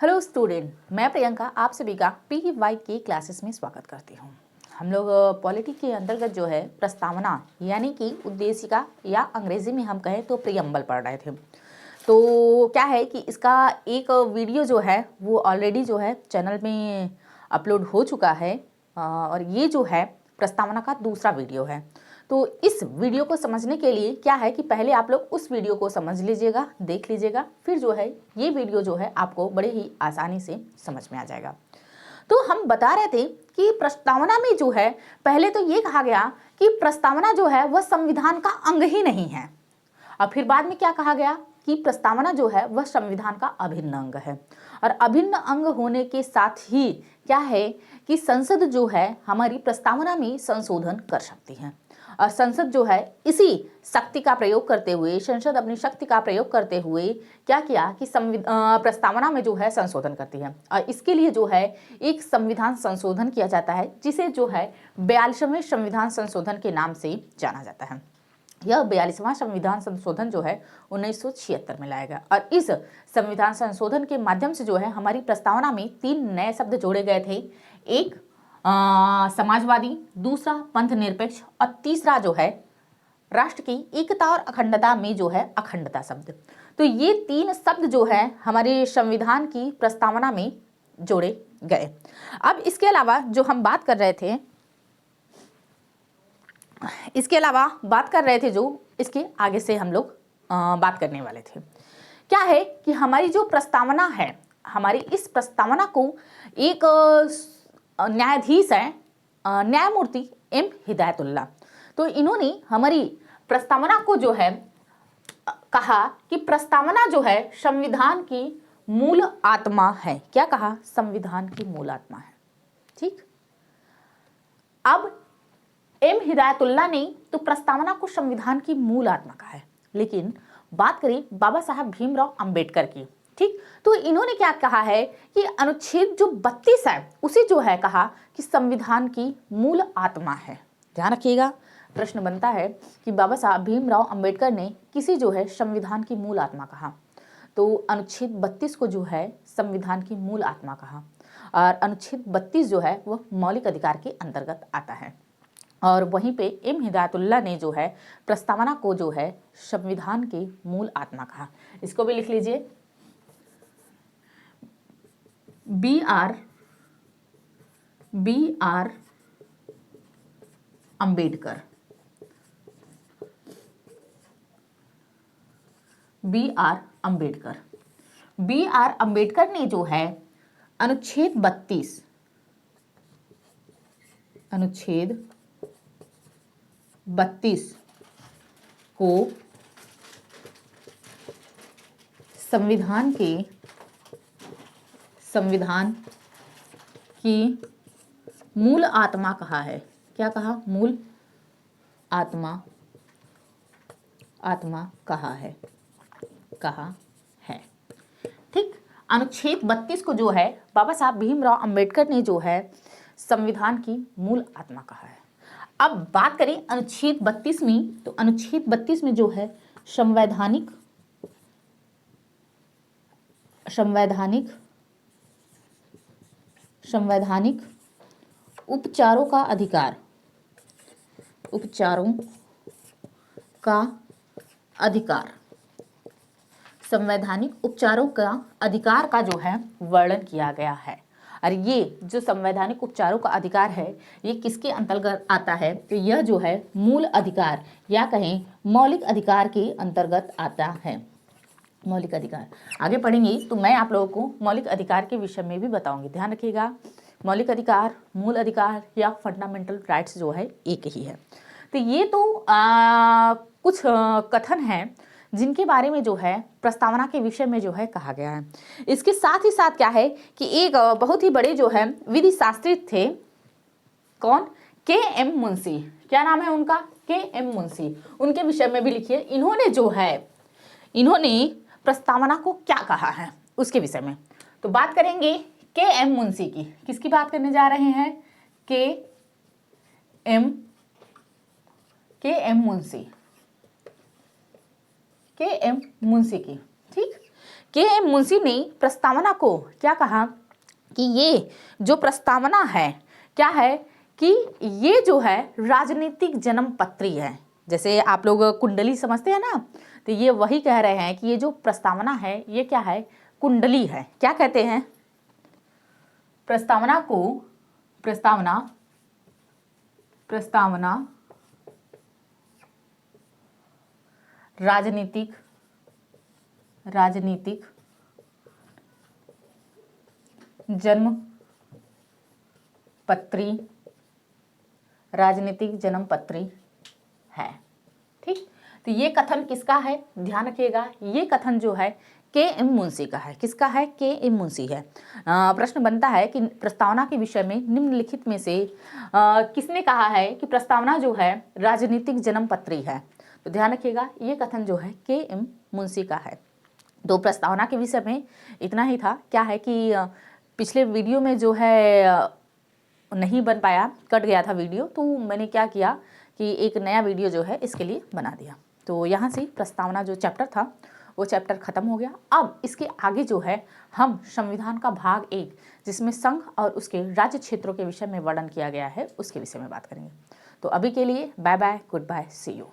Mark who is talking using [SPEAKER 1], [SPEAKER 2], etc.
[SPEAKER 1] Hello student, मैं प्रियंका आप सभी का PY की क्लासेस में स्वागत करती हूँ। हम लोग पॉलिटी के अंतर्गत जो है प्रस्तावना यानी कि उद्देशिका या अंग्रेजी में हम कहें तो प्रियम्बल पढ़ रहे थे। तो क्या है कि इसका एक वीडियो जो है वो ऑलरेडी जो है चैनल में अपलोड हो चुका है और ये जो है प्रस्तावना का दूसरा वीडियो है। तो इस वीडियो को समझने के लिए क्या है कि पहले आप लोग उस वीडियो को समझ लीजिएगा, देख लीजिएगा, फिर जो है ये वीडियो जो है आपको बड़े ही आसानी से समझ में आ जाएगा। तो हम बता रहे थे कि प्रस्तावना में जो है पहले तो ये कहा गया कि प्रस्तावना जो है वह संविधान का अंग ही नहीं है, और फिर बाद में क्या कहा गया कि प्रस्तावना जो है वह संविधान का अभिन्न अंग है। और अभिन्न अंग होने के साथ ही क्या है कि संसद जो है हमारी प्रस्तावना में संशोधन कर सकती है, और संसद जो है इसी शक्ति का प्रयोग करते हुए, संसद अपनी शक्ति का प्रयोग करते हुए क्या किया कि प्रस्तावना में जो है संशोधन करती है। और इसके लिए जो है एक संविधान संशोधन किया जाता है जिसे जो है 42वें संविधान संशोधन के नाम से जाना जाता है। यह 42वां संविधान संशोधन जो है 1976 में लाया गया, और इस संविधान संशोधन के माध्यम से जो है हमारी प्रस्तावना में 3 नए शब्द जोड़े गए थे। एक समाजवादी, दूसरा पंथ निरपेक्ष, और तीसरा जो है राष्ट्र की एकता और अखंडता में जो है अखंडता शब्द। तो ये 3 शब्द जो है हमारे संविधान की प्रस्तावना में जोड़े गए। अब इसके अलावा जो हम बात कर रहे थे, जो इसके आगे से हम लोग बात करने वाले थे, क्या है कि हमारी जो प्रस्तावना है, हमारी इस प्रस्तावना को एक न्यायाधीश है न्यायमूर्ति M हिदायतुल्लाह, तो इन्होंने हमारी प्रस्तावना को जो है कहा कि प्रस्तावना जो है संविधान की मूल आत्मा है। क्या कहा? संविधान की मूल आत्मा है। ठीक, अब M हिदायतुल्लाह ने तो प्रस्तावना को संविधान की मूल आत्मा कहा है, लेकिन बात करें बाबा साहब भीमराव अंबेडकर की, ठीक, तो इन्होंने क्या कहा है कि अनुच्छेद जो 32 है उसे जो है कहा कि संविधान की मूल आत्मा है। ध्यान रखिएगा, प्रश्न बनता है कि बाबा साहब भीमराव अंबेडकर ने किसी जो है संविधान की मूल आत्मा कहा, तो अनुच्छेद 32 को जो है संविधान की मूल आत्मा कहा, और अनुच्छेद 32 जो है वह मौलिक अधिकार के अंतर्गत आता है। और वहीं पे M हिदायतुल्लाह ने जो है प्रस्तावना को जो है संविधान की मूल आत्मा कहा। इसको भी लिख लीजिए, B.R. अंबेडकर, B.R. अंबेडकर ने जो है अनुच्छेद 32 को संविधान की मूल आत्मा कहा है। क्या कहा? मूल आत्मा कहा है। ठीक, अनुच्छेद 32 को जो है बाबा साहब भीमराव अंबेडकर ने जो है संविधान की मूल आत्मा कहा है। अब बात करें अनुच्छेद 32 में, तो अनुच्छेद 32 में जो है संवैधानिक उपचारों का अधिकार, संवैधानिक उपचारों का अधिकार का जो है वर्णन किया गया है। और ये जो संवैधानिक उपचारों का अधिकार है ये किसके अंतर्गत आता है? तो यह जो है मूल अधिकार या कहें मौलिक अधिकार के अंतर्गत आता है। मौलिक अधिकार आगे पढ़ेंगे तो मैं आप लोगों को मौलिक अधिकार के विषय में भी बताऊंगी। ध्यान रखिएगा, मौलिक अधिकार, मूल अधिकार या फंडामेंटल राइट्स जो है एक ही है। तो ये तो कुछ कथन हैं जिनके बारे में जो है प्रस्तावना के विषय में जो है कहा गया है। इसके साथ ही साथ क्या है कि एक बहुत ही बड़े जो है विधि शास्त्री थे, कौन? KM मुंशी। क्या नाम है उनका? KM मुंशी। उनके विषय में भी लिखिए, इन्होंने प्रस्तावना को क्या कहा है उसके विषय में। तो बात करेंगे KM मुंशी की। किसकी बात करने जा रहे हैं? KM मुंशी की। ठीक, के.एम. मुंशी ने प्रस्तावना को क्या कहा कि ये जो प्रस्तावना है क्या है कि ये जो है राजनीतिक जन्म पत्री है। जैसे आप लोग कुंडली समझते हैं ना, तो ये वही कह रहे हैं कि ये जो प्रस्तावना है ये क्या है, कुंडली है। क्या कहते हैं, प्रस्तावना को प्रस्तावना राजनीतिक जन्म पत्री है। ठीक, तो ये कथन किसका है, ध्यान रखिएगा, ये कथन जो है के.एम. मुंशी का है। किसका है, के.एम. मुंशी है। प्रश्न बनता है कि प्रस्तावना के विषय में निम्नलिखित में से किसने कहा है कि प्रस्तावना जो है राजनीतिक जन्म पत्री है। तो ध्यान रखिएगा, ये कथन जो है के.एम. मुंशी का है। तो प्रस्तावना के विषय में इतना ही था। क्या है कि पिछले वीडियो में जो है नहीं बन पाया, कट गया था वीडियो, तो मैंने क्या किया कि एक नया वीडियो जो है इसके लिए बना दिया। तो यहाँ से प्रस्तावना जो चैप्टर था वो चैप्टर खत्म हो गया। अब इसके आगे जो है हम संविधान का भाग 1 जिसमें संघ और उसके राज्य क्षेत्रों के विषय में वर्णन किया गया है उसके विषय में बात करेंगे। तो अभी के लिए bye bye, good bye, see you.